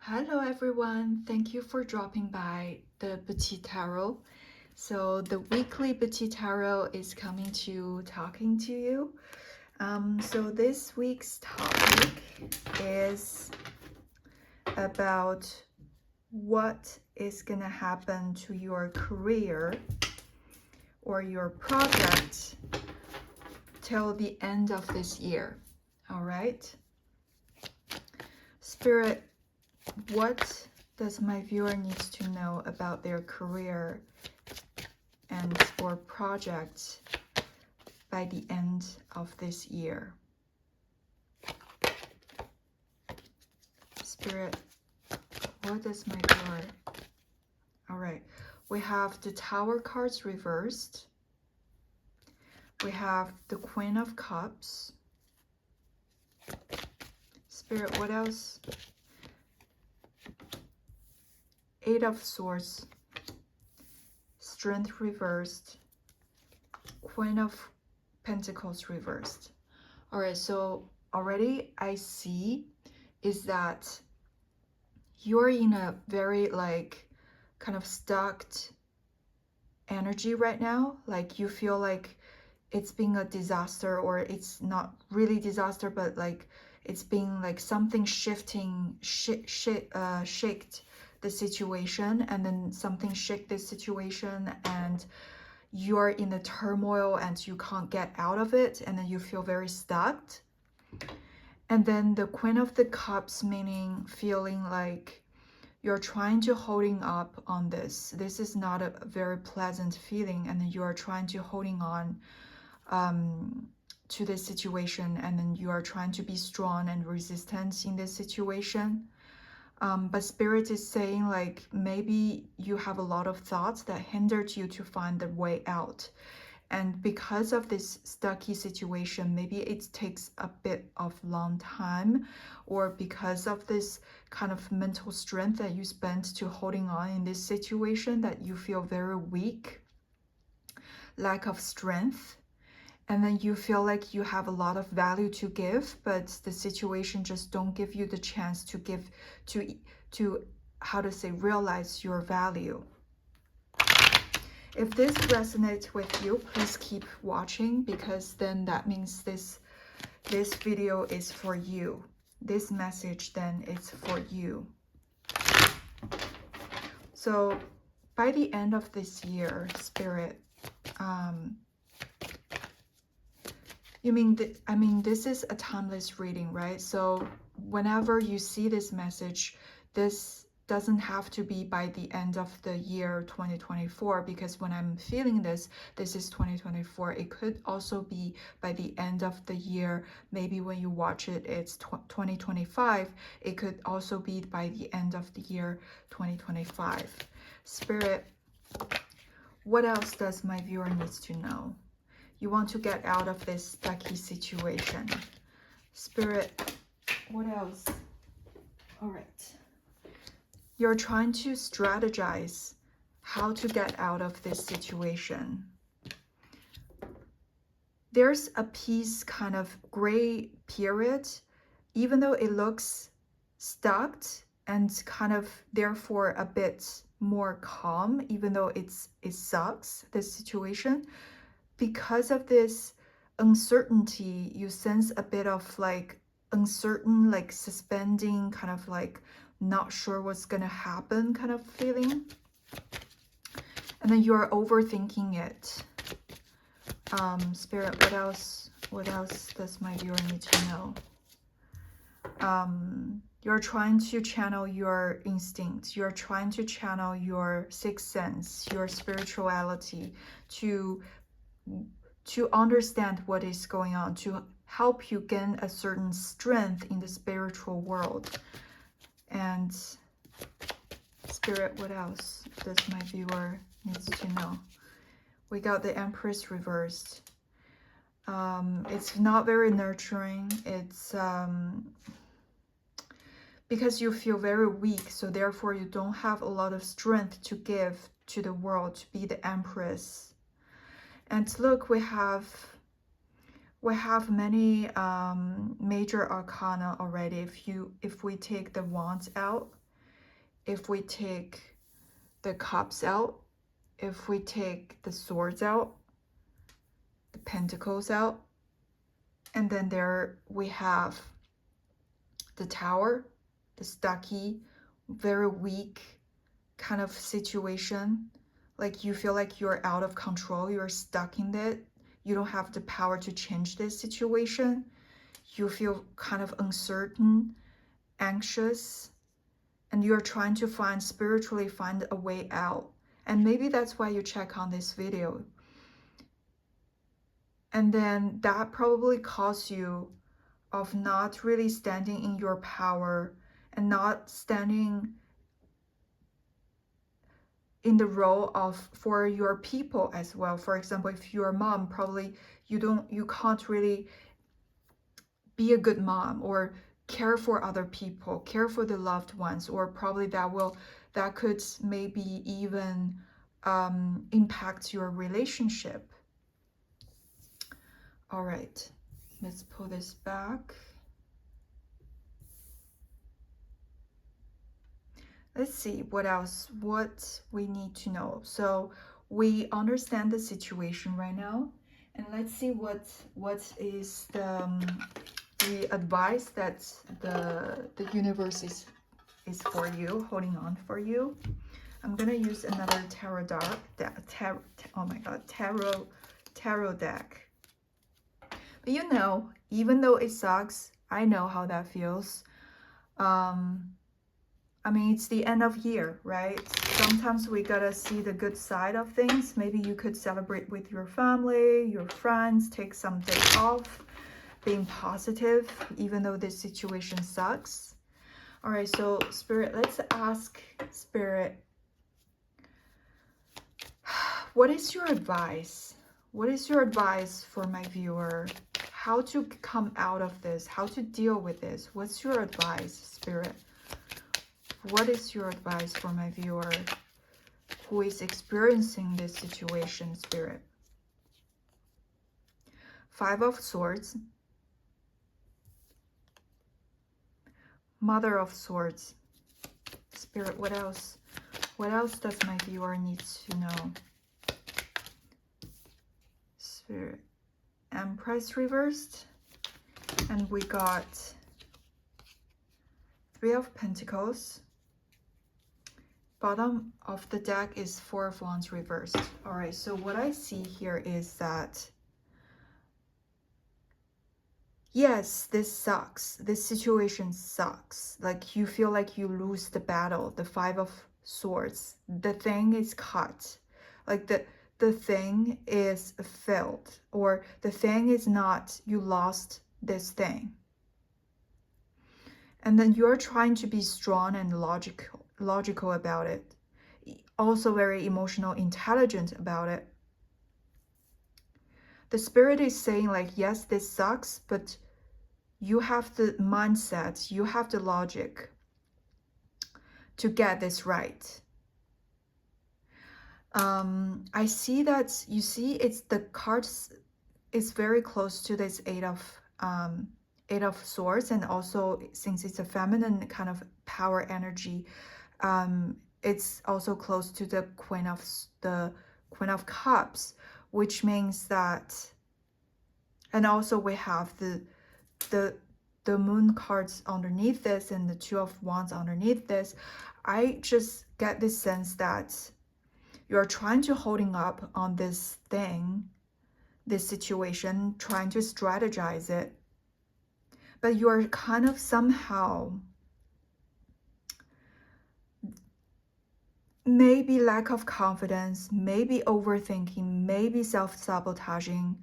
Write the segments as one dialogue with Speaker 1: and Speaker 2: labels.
Speaker 1: Hello everyone, thank you for dropping by the Petit Tarot. So the weekly Petit Tarot is coming to talking to you. So this week's topic is about what is gonna happen to your career or your project till the end of this year. All right, Spirit, what does my viewer needs to know about their career and or project by the end of this year? Spirit, what does my viewer? All right, we have the Tower cards reversed. We have the Queen of Cups. Spirit, what else? Eight of Swords, Strength reversed, Queen of Pentacles reversed. All right, so already I see is that you're in a very kind of stuck energy right now. Like you feel like it's being a disaster, or it's not really disaster, but like it's being like something shifting, shaked the situation, and then something shake this situation, and you're in the turmoil and you can't get out of it, and then you feel very stuck. And then the Queen of the Cups, meaning feeling like you're trying to holding up on this. This is not a very pleasant feeling, and then you are trying to holding on to this situation, and then you are trying to be strong and resistant in this situation. But Spirit is saying like maybe you have a lot of thoughts that hindered you to find the way out. And because of this stucky situation, maybe it takes a bit of long time, or because of this kind of mental strength that you spent to holding on in this situation, that you feel very weak, lack of strength. And then you feel like you have a lot of value to give, but the situation just don't give you the chance to give, to how to say, realize your value. If this resonates with you, please keep watching, because then that means this video is for you. This message then is for you. So by the end of this year, Spirit, this is a timeless reading, right? So whenever you see this message, this doesn't have to be by the end of the year 2024, because when I'm feeling this is 2024. It could also be by the end of the year. Maybe when you watch it, it's 2025. It could also be by the end of the year 2025. Spirit, what else does my viewer needs to know? You want to get out of this stucky situation. Spirit, what else? All right. You're trying to strategize how to get out of this situation. There's a piece, kind of gray period, even though it looks stuck and kind of therefore a bit more calm, even though it sucks, this situation. Because of this uncertainty, you sense a bit of like uncertain, like suspending, kind of like not sure what's gonna happen kind of feeling. And then you're overthinking it. Spirit, what else does my viewer need to know? You're trying to channel your instinct. You're trying to channel your sixth sense, your spirituality, to understand what is going on, to help you gain a certain strength in the spiritual world. And Spirit, what else does my viewer needs to know? We got the Empress reversed. It's not very nurturing. It's because you feel very weak, so therefore you don't have a lot of strength to give to the world, to be the Empress. And look, we have many major arcana already. If we take the wands out, if we take the cups out, if we take the swords out, the pentacles out, and then there we have the tower, the stucky, very weak kind of situation. Like you feel like you're out of control, you're stuck in it. You don't have the power to change this situation. You feel kind of uncertain, anxious, and you're trying to spiritually find a way out. And maybe that's why you check on this video. And then that probably caused you of not really standing in your power and not standing in the role of for your people as well. For example, if you're a mom, probably you can't really be a good mom or care for other people, care for the loved ones, or probably that could maybe even impact your relationship. All right, let's pull this back. Let's see what else, what we need to know. So we understand the situation right now, and let's see what is the advice that the universe is for you, holding on for you. I'm gonna use another tarot deck. Oh my god, tarot deck. But you know, even though it sucks, I know how that feels. I mean, it's the end of year, right? Sometimes we gotta see the good side of things. Maybe you could celebrate with your family, your friends, take some days off, being positive, even though this situation sucks. All right, so Spirit, let's ask Spirit, what is your advice? What is your advice for my viewer? How to come out of this? How to deal with this? What's your advice, Spirit? What is your advice for my viewer who is experiencing this situation, Spirit? Five of Swords. Mother of Swords. Spirit, what else? What else does my viewer need to know? Spirit. Empress reversed. And we got Three of Pentacles. Bottom of the deck is Four of Wands reversed. All right, so what I see here is that, yes, this sucks. This situation sucks. Like you feel like you lose the battle. The Five of Swords. The thing is cut. Like the thing is failed, or the thing is not, you lost this thing. And then you're trying to be strong and logical about it. Also very emotional, intelligent about it. The Spirit is saying like, yes, this sucks, but you have the mindset, you have the logic to get this right. I see that, you see, it's the cards is very close to this Eight of Swords, and also since it's a feminine kind of power energy, it's also close to the Queen of Cups, which means that, and also we have the Moon cards underneath this and the Two of Wands underneath this. I just get this sense that you're trying to holding up on this thing, this situation, trying to strategize it, but you're kind of somehow maybe lack of confidence, maybe overthinking, maybe self-sabotaging.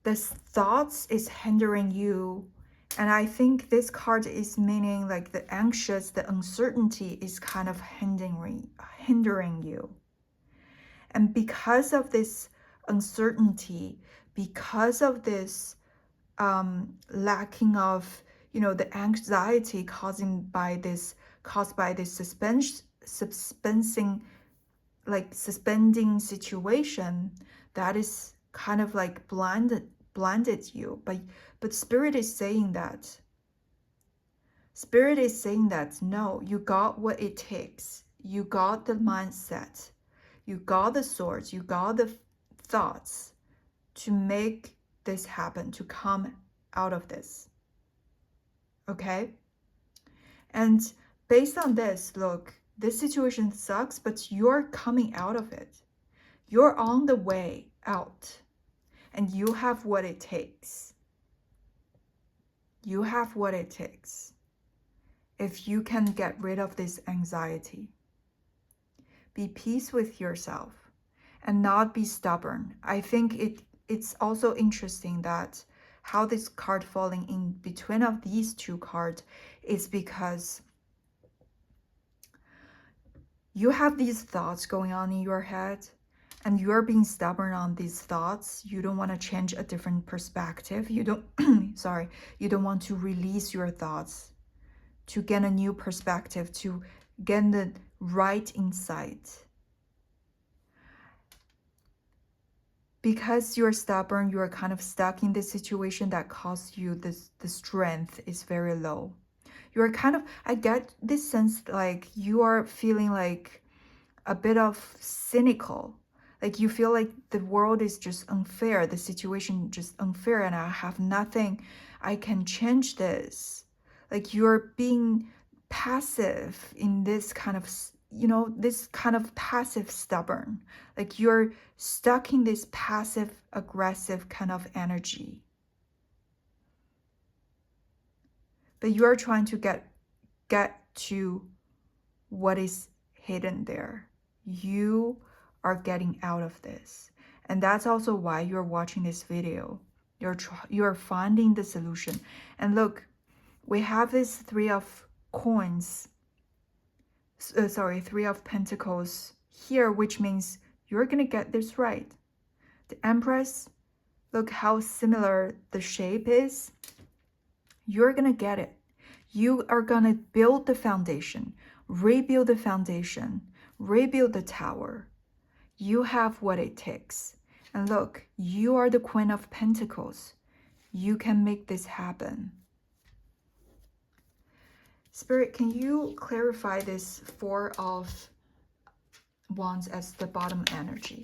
Speaker 1: This thoughts is hindering you. And I think this card is meaning like the anxious, the uncertainty is kind of hindering you. And because of this uncertainty, because of this lacking of, you know, the anxiety caused by this suspending situation, that is kind of like blinded you. But Spirit is saying that Spirit is saying that, no, you got what it takes. You got the mindset. You got the swords. You got the thoughts to make this happen, to come out of this. Okay? And based on this, look, this situation sucks, but you're coming out of it. You're on the way out. And you have what it takes. You have what it takes. If you can get rid of this anxiety, be peace with yourself and not be stubborn. I think it's also interesting that how this card falling in between of these two cards is because you have these thoughts going on in your head and you're being stubborn on these thoughts. You don't want to change a different perspective. You don't, sorry, you don't want to release your thoughts to get a new perspective, to get the right insight. Because you're stubborn, you're kind of stuck in this situation that caused you this, the strength is very low. You're kind of, I get this sense like you are feeling like a bit of cynical. Like you feel like the world is just unfair, the situation just unfair, and I have nothing, I can change this. Like you're being passive in this kind of, you know, this kind of passive stubborn. Like you're stuck in this passive aggressive kind of energy. But you're trying to get to what is hidden there. You are getting out of this. And that's also why you're watching this video. You're finding the solution. And look, we have this Three of Coins, Three of Pentacles here, which means you're gonna get this right. The Empress, look how similar the shape is. You're gonna get it. You are gonna build the foundation, rebuild the foundation, rebuild the tower. You have what it takes. And look, you are the Queen of Pentacles. You can make this happen. Spirit, can you clarify this Four of Wands as the bottom energy?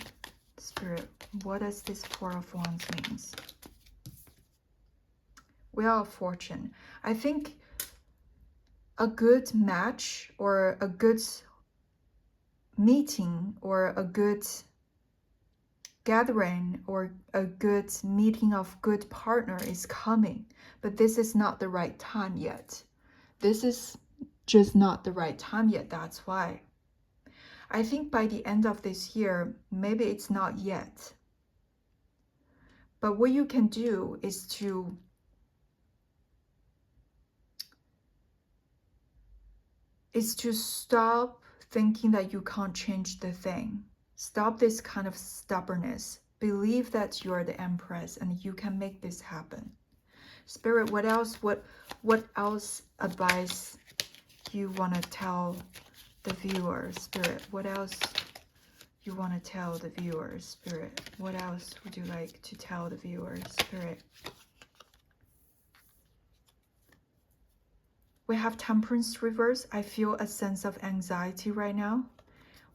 Speaker 1: Spirit, what does this Four of Wands means? Wheel of Fortune. I think a good match or a good meeting or a good gathering or a good meeting of good partner is coming, but this is not the right time yet. This is just not the right time yet. That's why. I think by the end of this year, maybe it's not yet. But what you can do is to stop thinking that you can't change the thing. Stop this kind of stubbornness. Believe that you're the Empress and you can make this happen. Spirit, what else? What else advice you want to tell the viewers? Spirit, what else you want to tell the viewers? Spirit, what else would you like to tell the viewers? Spirit. We have Temperance reversed. I feel a sense of anxiety right now.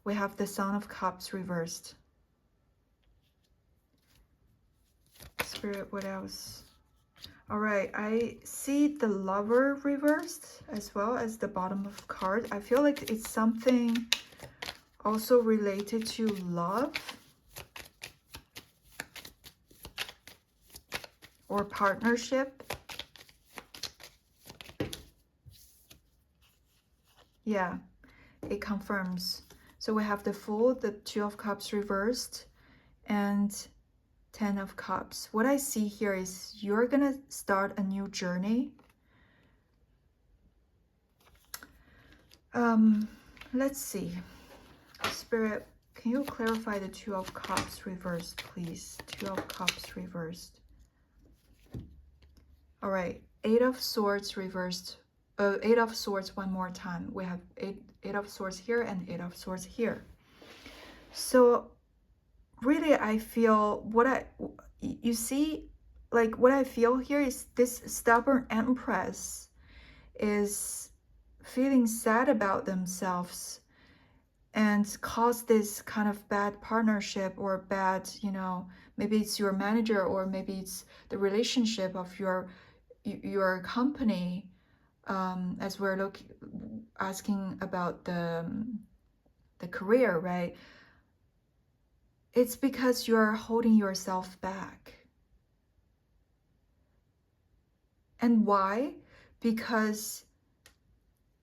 Speaker 1: We have the Son of Cups reversed. Spirit, what else? All right, I see the Lover reversed as well as the bottom of card. I feel like it's something also related to love or partnership. Yeah, it confirms. So we have the Fool, the Two of Cups reversed, and 10 of Cups. What I see here is you're gonna start a new journey. Let's see. Spirit, can you clarify the Two of Cups reversed, please? Two of Cups reversed. All right, Eight of Swords reversed. Eight of Swords one more time. We have eight of Swords here and Eight of Swords here. So really, I feel you see, like what I feel here is this stubborn Empress is feeling sad about themselves and cause this kind of bad partnership or bad, you know, maybe it's your manager or maybe it's the relationship of your company, as we're asking about the career, right? It's because you're holding yourself back. And why? Because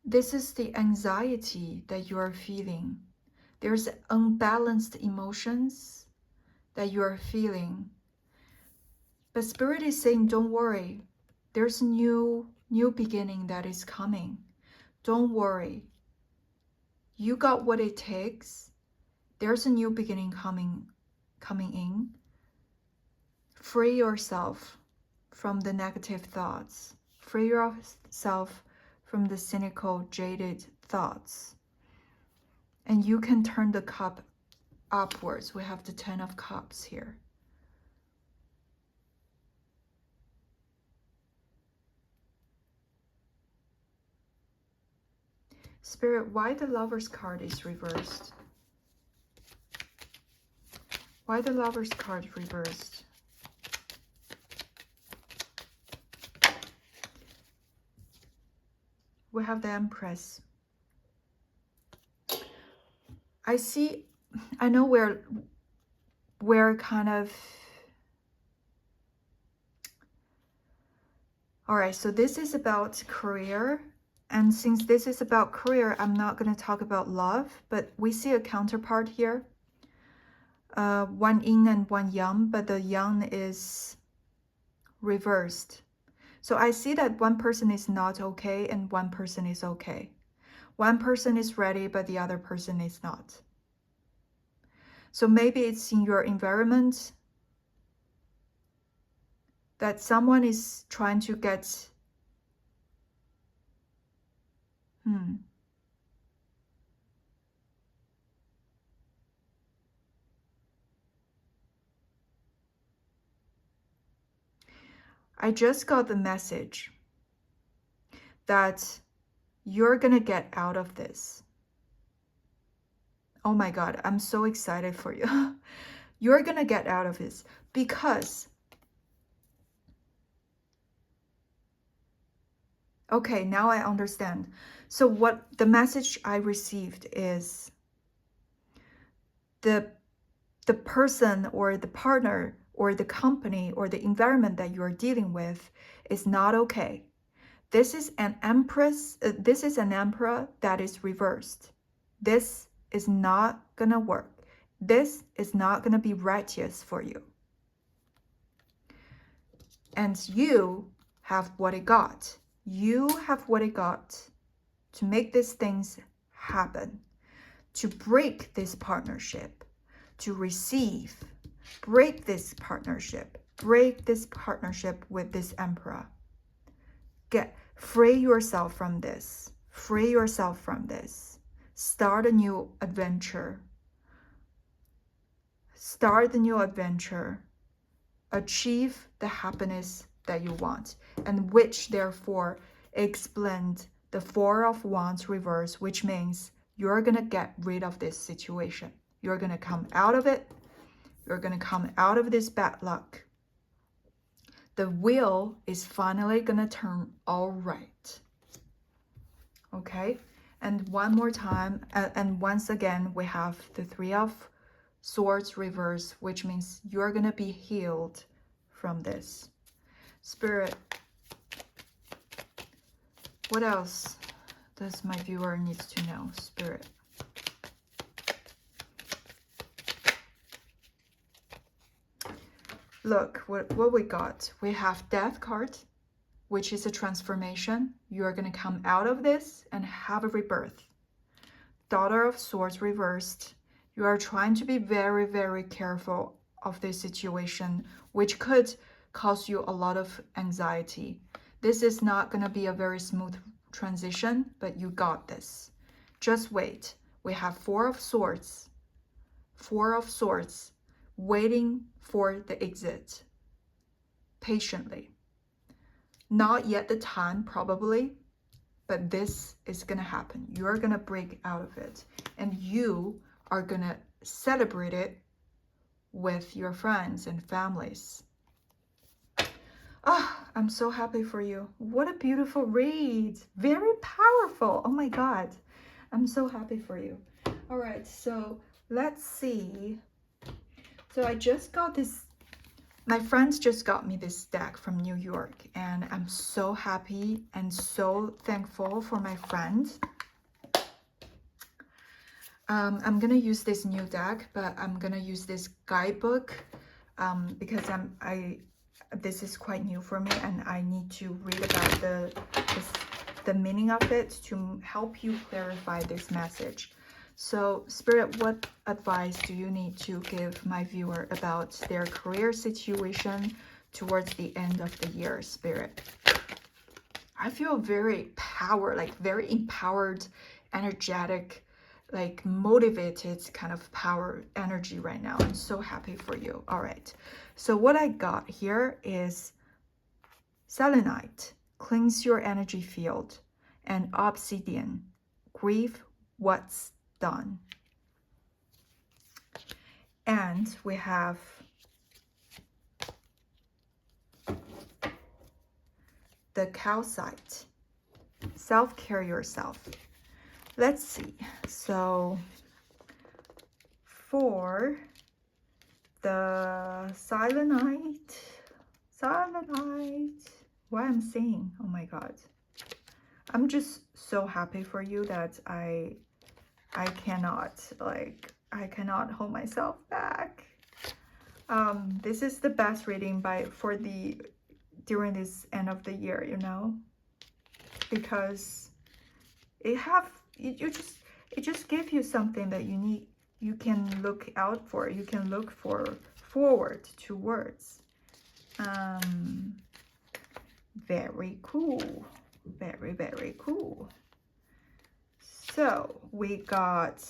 Speaker 1: this is the anxiety that you are feeling. There's unbalanced emotions that you are feeling. But Spirit is saying, don't worry. There's a new beginning that is coming. Don't worry. You got what it takes. There's a new beginning coming in. Free yourself from the negative thoughts. Free yourself from the cynical, jaded thoughts. And you can turn the cup upwards. We have the 10 of Cups here. Spirit, why the Lover's card is reversed? Why the Lover's card reversed? We have the Empress. I know we're kind of... All right, so this is about career. And since this is about career, I'm not going to talk about love, but we see a counterpart here. One yin and one yang, but the yang is reversed. So I see that one person is not okay and one person is okay. One person is ready, but the other person is not. So maybe it's in your environment that someone is trying to get... I just got the message that you're gonna get out of this. Oh my God, I'm so excited for you. You're gonna get out of this because... Okay, now I understand. So what the message I received is the person or the partner or the company or the environment that you're dealing with is not okay. This is an empress. This is an emperor that is reversed. This is not gonna work. This is not gonna be righteous for you. And you have what it got. You have what it got to make these things happen, to break this partnership, to receive, break this partnership with this emperor. Free yourself from this. Free yourself from this. Start a new adventure. Start the new adventure. Achieve the happiness that you want, and which therefore explained the Four of Wands reverse, which means you're gonna get rid of this situation. You're gonna come out of it. You're gonna come out of this bad luck. The wheel is finally gonna turn all right. Okay, and one more time, and once again, we have the Three of Swords reverse, which means you're gonna be healed from this. Spirit, what else does my viewer needs to know? Spirit. Look, what we got. We have Death card, which is a transformation. You are going to come out of this and have a rebirth. Daughter of Swords reversed. You are trying to be very, very careful of this situation, which could cause you a lot of anxiety. This is not going to be a very smooth transition, but you got this. Just wait. We have Four of Swords. Four of Swords, waiting for the exit. Patiently. Not yet the time, probably, but this is gonna happen. You're gonna break out of it, and you are gonna celebrate it with your friends and families. Ah, I'm so happy for you. What a beautiful read. Very powerful. Oh my God. I'm so happy for you. All right, so let's see. So I just got this, my friends just got me this deck from New York, and I'm so happy and so thankful for my friends. I'm gonna use this new deck, but I'm gonna use this guidebook because this is quite new for me, and I need to read about the meaning of it to help you clarify this message. So, Spirit, what advice do you need to give my viewer about their career situation towards the end of the year, Spirit? I feel very very empowered, energetic, like motivated kind of power energy right now. I'm so happy for you. All right. So what I got here is selenite, cleanse your energy field, and obsidian, grieve what's done. And we have the calcite, self-care yourself. Let's see. So for the selenite, what I'm saying, oh my God. I'm just so happy for you that I cannot hold myself back. This is the best reading during this end of the year, you know, because it just gives you something that you can look out for, you can look forward towards. Very cool, very cool. So we got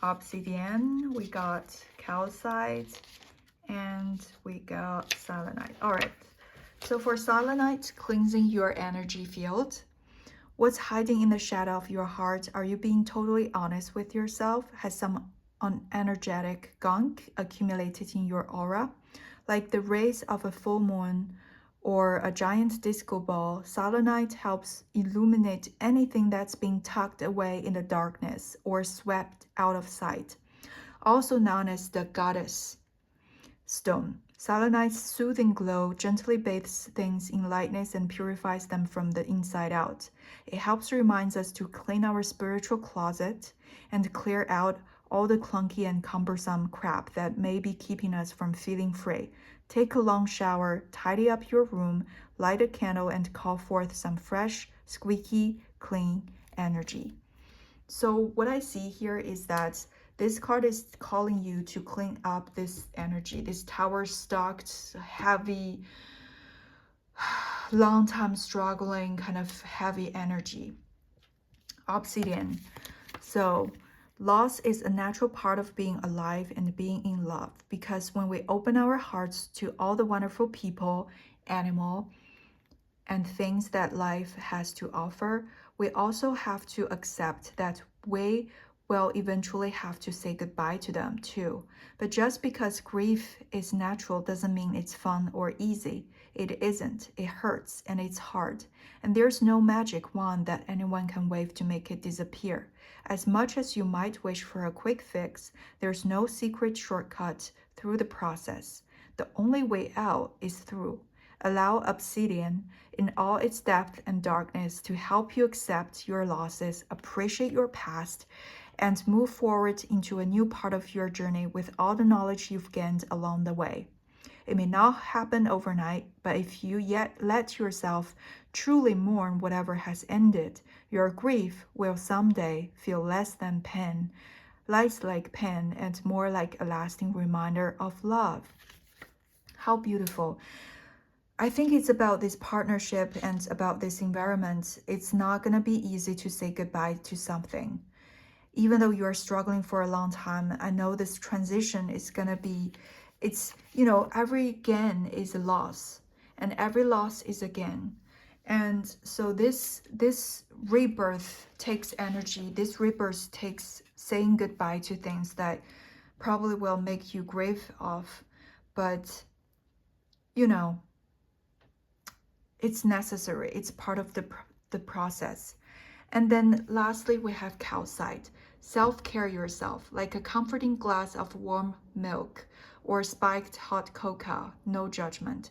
Speaker 1: obsidian, we got calcite, and we got selenite. All right, so for selenite, cleansing your energy field. What's hiding in the shadow of your heart? Are you being totally honest with yourself? Has some unenergetic gunk accumulated in your aura? Like the rays of a full moon or a giant disco ball, selenite helps illuminate anything that's been tucked away in the darkness or swept out of sight. Also known as the goddess stone, selenite's soothing glow gently bathes things in lightness and purifies them from the inside out. It helps remind us to clean our spiritual closet and clear out all the clunky and cumbersome crap that may be keeping us from feeling free. Take a long shower, tidy up your room, light a candle, and call forth some fresh, squeaky, clean energy. So what I see here is that this card is calling you to clean up this energy, this tower-stocked, heavy, long time struggling, kind of heavy energy. Obsidian. So loss is a natural part of being alive and being in love, because when we open our hearts to all the wonderful people, animal, and things that life has to offer, we also have to accept that we will eventually have to say goodbye to them too. But just because grief is natural doesn't mean it's fun or easy. It isn't. It hurts and it's hard. And there's no magic wand that anyone can wave to make it disappear. As much as you might wish for a quick fix, there's no secret shortcut through the process. The only way out is through. Allow obsidian in all its depth and darkness to help you accept your losses, appreciate your past, and move forward into a new part of your journey with all the knowledge you've gained along the way. It may not happen overnight, but if you yet let yourself truly mourn whatever has ended, your grief will someday feel less like pain, and more like a lasting reminder of love. How beautiful. I think it's about this partnership and about this environment. It's not going to be easy to say goodbye to something. Even though you are struggling for a long time, I know this transition is going to be, every gain is a loss, and every loss is a gain. And so this rebirth takes energy. This rebirth takes saying goodbye to things that probably will make you grieve of, but you know, it's necessary. It's part of the process. And then lastly, we have calcite. Self-care yourself, like a comforting glass of warm milk or spiked hot cocoa, no judgment.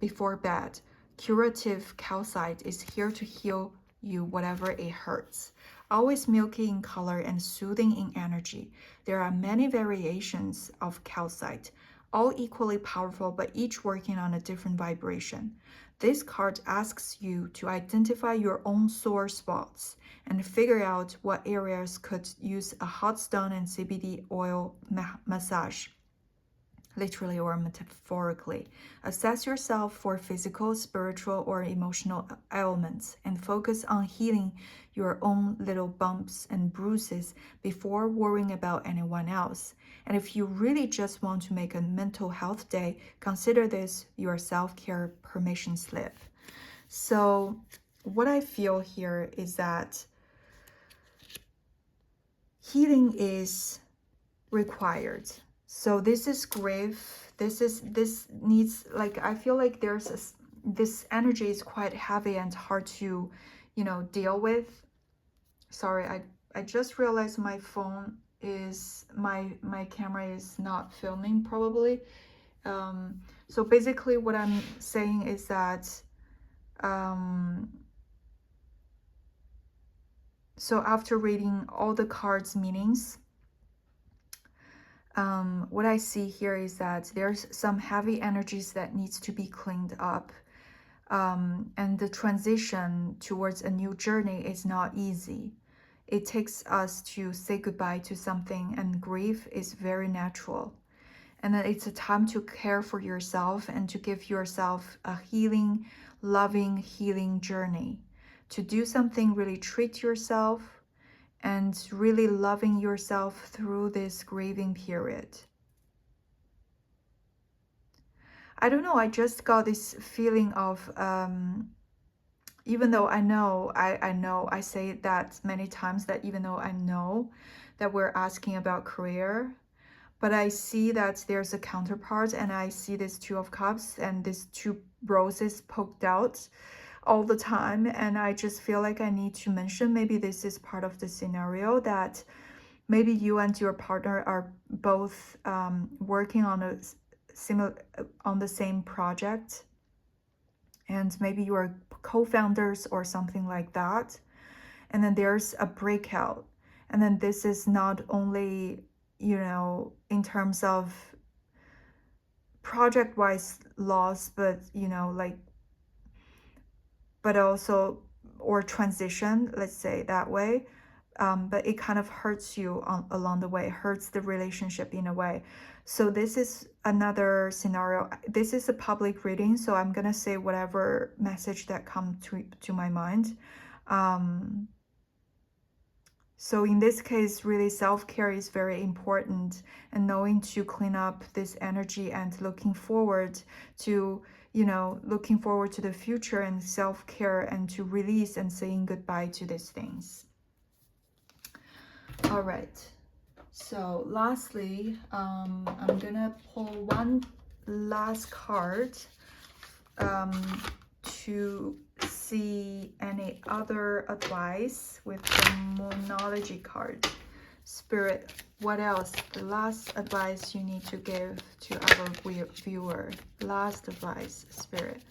Speaker 1: Before bed, curative calcite is here to heal you whatever it hurts. Always milky in color and soothing in energy. There are many variations of calcite, all equally powerful but each working on a different vibration. This card asks you to identify your own sore spots and figure out what areas could use a hot stone and CBD oil massage, literally or metaphorically. Assess yourself for physical, spiritual, or emotional ailments and focus on healing your own little bumps and bruises before worrying about anyone else. And if you really just want to make a mental health day, consider this your self-care permission slip. So what I feel here is that healing is required. So this is grief. This needs, like, I feel like this energy is quite heavy and hard to, deal with. Sorry, I just realized my phone is my camera is not filming probably. So basically what I'm saying is that so after reading all the cards' meanings, what I see here is that there's some heavy energies that needs to be cleaned up. And the transition towards a new journey is not easy. It takes us to say goodbye to something, and grief is very natural. And then it's a time to care for yourself and to give yourself a healing, loving, healing journey. To do something, really treat yourself and really loving yourself through this grieving period. I don't know, I just got this feeling of, even though I know, I say that many times, that even though I know that we're asking about career, but I see that there's a counterpart, and I see this Two of Cups and this two roses poked out all the time, and I just feel like I need to mention, maybe this is part of the scenario, that maybe you and your partner are both working on the same project, and maybe you are co-founders or something like that, and then there's a breakout, and then this is not only, in terms of project-wise loss, but but also, or transition, let's say that way, but it kind of hurts you along the way, hurts the relationship in a way. So this is another scenario. This is a public reading, so I'm gonna say whatever message that comes to my mind. So in this case, really self-care is very important, and knowing to clean up this energy and looking forward to the future, and self-care, and to release and saying goodbye to these things. All right, so lastly, I'm gonna pull one last card to see any other advice with the Moonology card. Spirit, what else? The last advice you need to give to our viewer. Last advice, Spirit.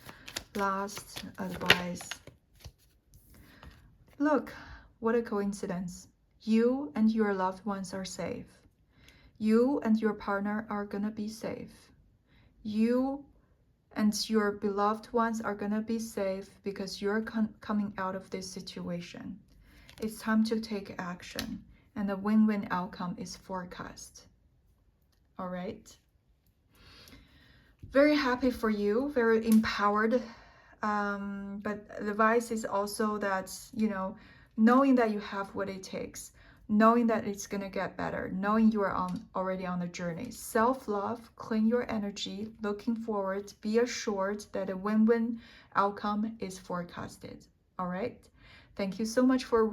Speaker 1: Last advice. Look, what a coincidence. You and your loved ones are safe. You and your partner are gonna be safe. You and your beloved ones are gonna be safe because you're coming out of this situation. It's time to take action, and a win-win outcome is forecast. All right. Very happy for you, very empowered. But the advice is also that, knowing that you have what it takes, knowing that it's gonna get better, knowing you are already on the journey. Self-love, clean your energy, looking forward, be assured that a win-win outcome is forecasted. All right. Thank you so much for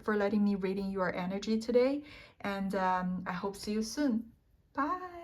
Speaker 1: letting me reading your energy today, and I hope see you soon. Bye.